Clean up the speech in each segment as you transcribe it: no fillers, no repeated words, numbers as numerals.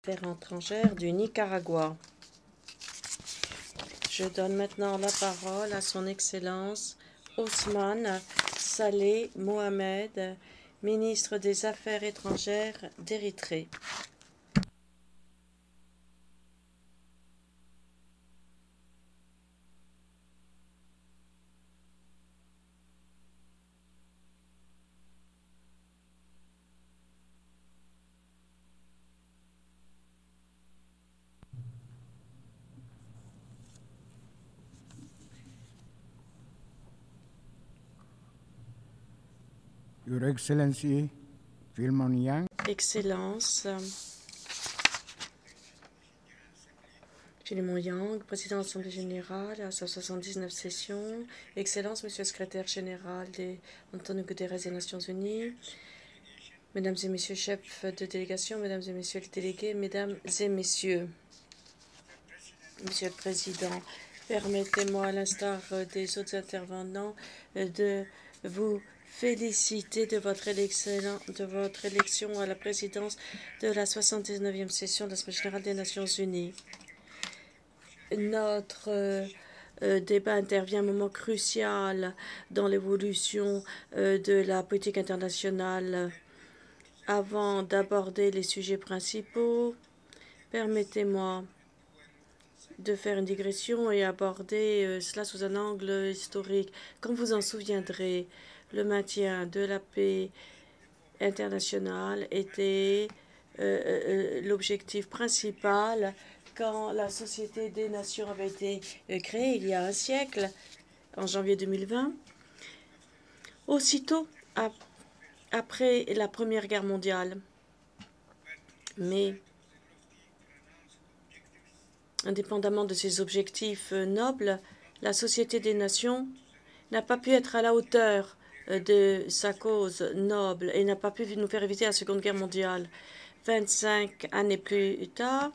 Affaires étrangères du Nicaragua. Je donne maintenant la parole à son Excellence Ousmane Saleh Mohamed, ministre des Affaires étrangères d'Érythrée. Your Excellency, Philemon Yang, Excellence, Philemon Yang, président de l'Assemblée générale à sa 79e session. Excellence, Monsieur le secrétaire général des Antonio Guterres des Nations Unies, Mesdames et Messieurs chefs de délégation, Mesdames et Messieurs les délégués, Mesdames et Messieurs, Monsieur le Président, permettez-moi, à l'instar des autres intervenants, de vous féliciter de votre élection à la présidence de la 79e session de l'Assemblée générale des Nations unies. Notre débat intervient à un moment crucial dans l'évolution de la politique internationale. Avant d'aborder les sujets principaux, permettez-moi de faire une digression et aborder cela sous un angle historique. Comme vous en souviendrez, le maintien de la paix internationale était l'objectif principal quand la Société des Nations avait été créée il y a un siècle, en janvier 2020. Aussitôt après la Première Guerre mondiale. Mais indépendamment de ses objectifs nobles, la Société des Nations n'a pas pu être à la hauteur de sa cause noble et n'a pas pu nous faire éviter la Seconde Guerre mondiale. 25 années plus tard,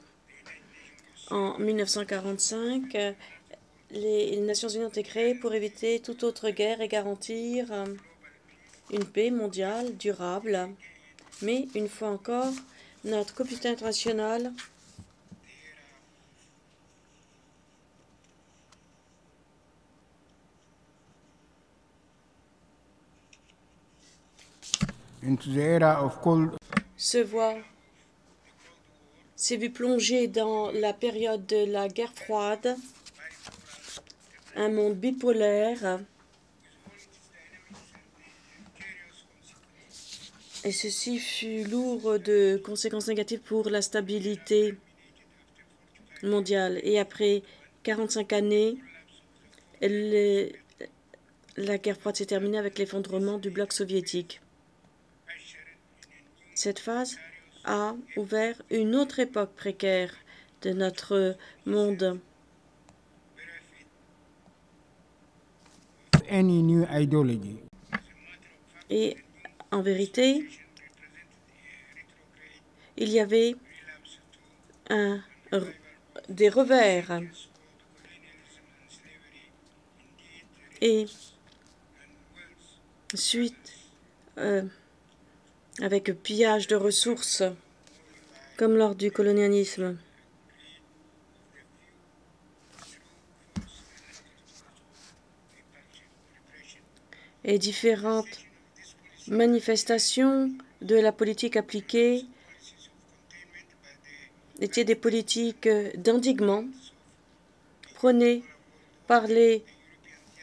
en 1945, les Nations Unies ont été créées pour éviter toute autre guerre et garantir une paix mondiale durable. Mais, une fois encore, notre communauté internationale s'est vu plonger dans la période de la guerre froide, un monde bipolaire, et ceci fut lourd de conséquences négatives pour la stabilité mondiale. Et après 45 années, la guerre froide s'est terminée avec l'effondrement du bloc soviétique. Cette phase a ouvert une autre époque précaire de notre monde. Et en vérité, il y avait des revers. Et suite avec pillage de ressources, comme lors du colonialisme. Et différentes manifestations de la politique appliquée étaient des politiques d'endiguement prônées par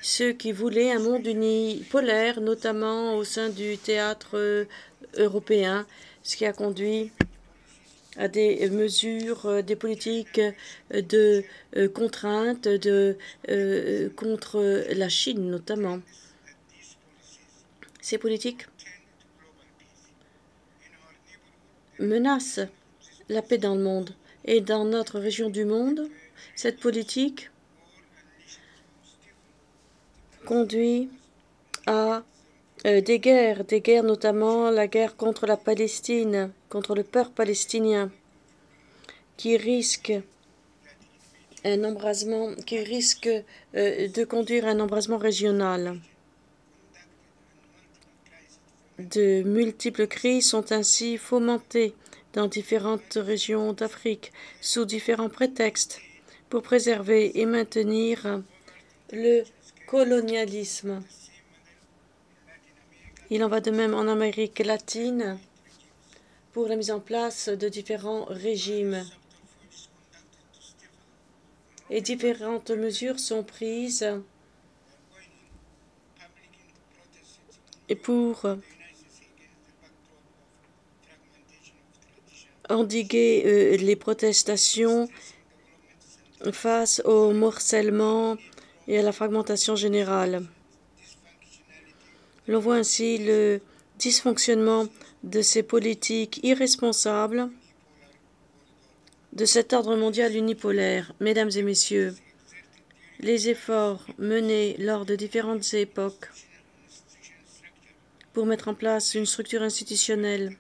ceux qui voulaient un monde unipolaire, notamment au sein du théâtre européen, ce qui a conduit à des mesures, des politiques de contrainte contre la Chine notamment. Ces politiques menacent la paix dans le monde. Et dans notre région du monde, cette politique conduit à des guerres notamment la guerre contre la Palestine, contre le peuple palestinien, qui risque de conduire à un embrasement régional. De multiples crises sont ainsi fomentées dans différentes régions d'Afrique sous différents prétextes pour préserver et maintenir le colonialisme. Il en va de même en Amérique latine pour la mise en place de différents régimes. Et différentes mesures sont prises pour endiguer les protestations face au morcellement et à la fragmentation générale. L'on voit ainsi le dysfonctionnement de ces politiques irresponsables de cet ordre mondial unipolaire. Mesdames et messieurs, les efforts menés lors de différentes époques pour mettre en place une structure institutionnelle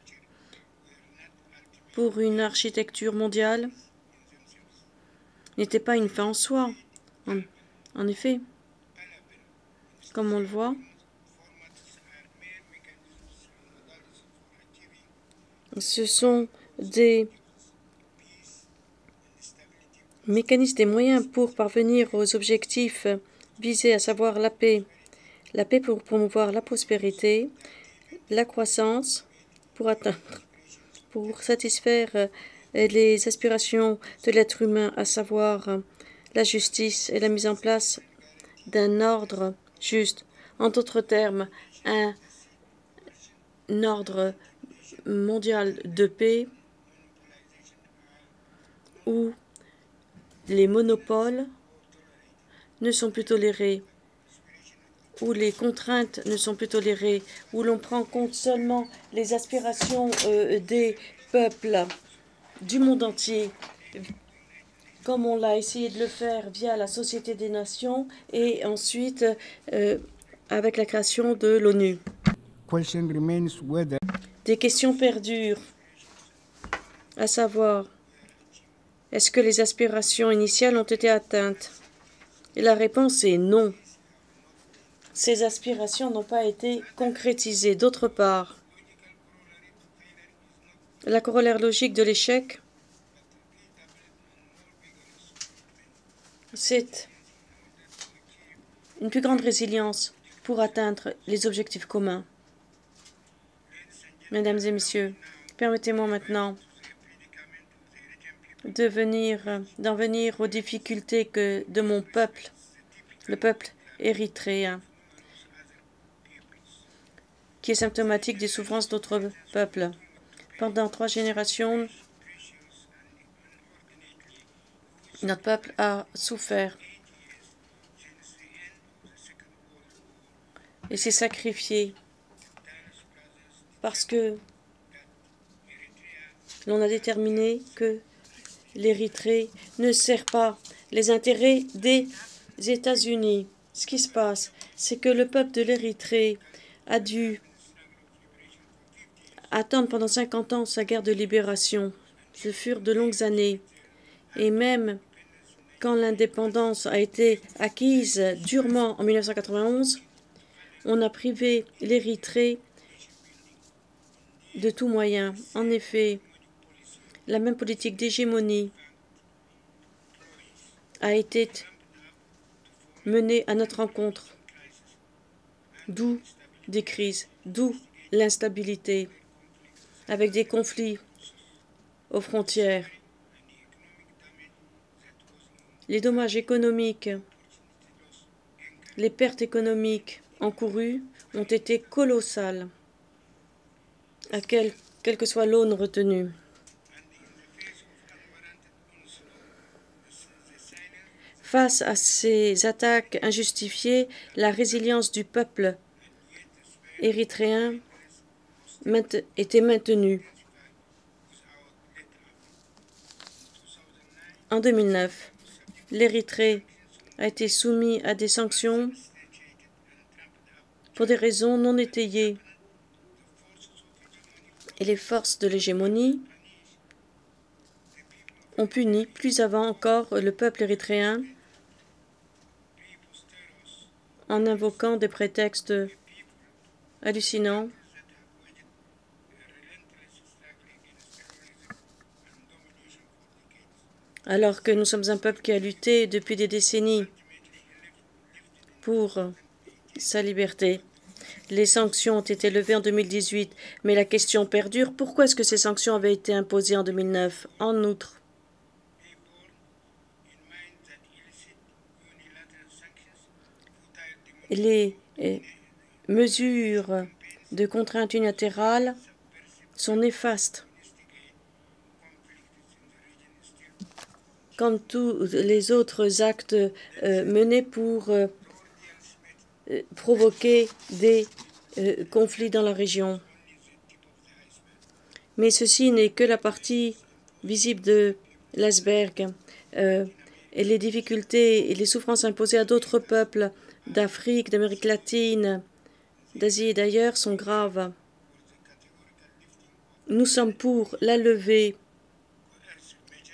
pour une architecture mondiale n'étaient pas une fin en soi. En effet, comme on le voit, ce sont des mécanismes, des moyens pour parvenir aux objectifs visés, à savoir la paix pour promouvoir la prospérité, la croissance, pour satisfaire les aspirations de l'être humain, à savoir la justice et la mise en place d'un ordre juste. En d'autres termes, un ordre mondial de paix où les monopoles ne sont plus tolérés, où les contraintes ne sont plus tolérées, où l'on prend en compte seulement les aspirations des peuples du monde entier, comme on l'a essayé de le faire via la Société des Nations et ensuite avec la création de l'ONU. Question remains whether Des questions perdurent, à savoir, est-ce que les aspirations initiales ont été atteintes? Et la réponse est non. Ces aspirations n'ont pas été concrétisées. D'autre part, la corollaire logique de l'échec, c'est une plus grande résilience pour atteindre les objectifs communs. Mesdames et messieurs, permettez-moi maintenant d'en venir aux difficultés de mon peuple, le peuple érythréen, qui est symptomatique des souffrances d'autres peuples. Pendant 3 générations, notre peuple a souffert et s'est sacrifié parce que l'on a déterminé que l'Érythrée ne sert pas les intérêts des États-Unis. Ce qui se passe, c'est que le peuple de l'Érythrée a dû attendre pendant 50 ans sa guerre de libération. Ce furent de longues années. Et même quand l'indépendance a été acquise durement en 1991, on a privé l'Érythrée de tout moyen. En effet, la même politique d'hégémonie a été menée à notre rencontre, d'où des crises, d'où l'instabilité, avec des conflits aux frontières. Les dommages économiques, les pertes économiques encourues ont été colossales, quelle que soit l'aune retenue. Face à ces attaques injustifiées, la résilience du peuple érythréen était maintenue. En 2009, l'Érythrée a été soumise à des sanctions pour des raisons non étayées. Et les forces de l'hégémonie ont puni plus avant encore le peuple érythréen en invoquant des prétextes hallucinants alors que nous sommes un peuple qui a lutté depuis des décennies pour sa liberté. Les sanctions ont été levées en 2018, mais la question perdure, pourquoi est-ce que ces sanctions avaient été imposées en 2009? En outre, les mesures de contrainte unilatérale sont néfastes. Comme tous les autres actes menés pour provoquer des conflits dans la région. Mais ceci n'est que la partie visible de l'iceberg. Et les difficultés et les souffrances imposées à d'autres peuples d'Afrique, d'Amérique latine, d'Asie et d'ailleurs sont graves. Nous sommes pour la levée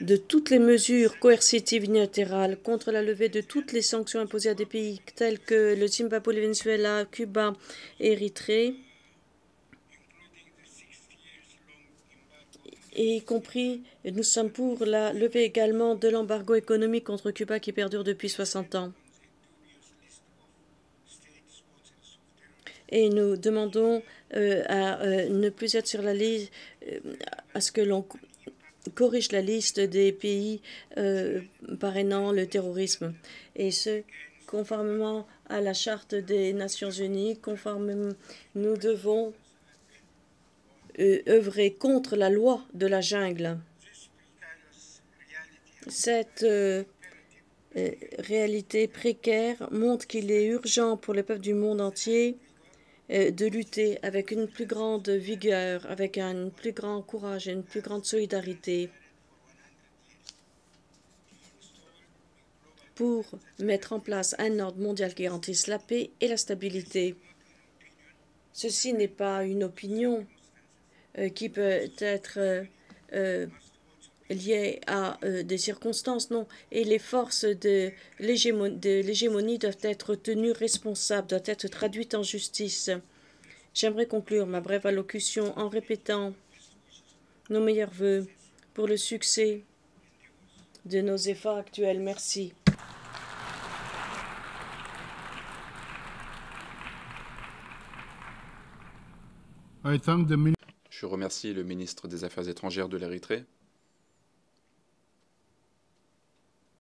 de toutes les mesures coercitives unilatérales, contre la levée de toutes les sanctions imposées à des pays tels que le Zimbabwe, le Venezuela, Cuba et Érythrée, et y compris, nous sommes pour la levée également de l'embargo économique contre Cuba qui perdure depuis 60 ans. Et nous demandons à ne plus être sur la liste, à ce que l'on corrige la liste des pays parrainant le terrorisme. Et ce, conformément à la Charte des Nations Unies, nous devons œuvrer contre la loi de la jungle. Cette réalité précaire montre qu'il est urgent pour les peuples du monde entier de lutter avec une plus grande vigueur, avec un plus grand courage et une plus grande solidarité pour mettre en place un ordre mondial qui garantisse la paix et la stabilité. Ceci n'est pas une opinion qui peut être liée à des circonstances, non. Et les forces de l'hégémonie doivent être tenues responsables, doivent être traduites en justice. J'aimerais conclure ma brève allocution en répétant nos meilleurs vœux pour le succès de nos efforts actuels. Merci. I thank the Je remercie le ministre des Affaires étrangères de l'Érythrée.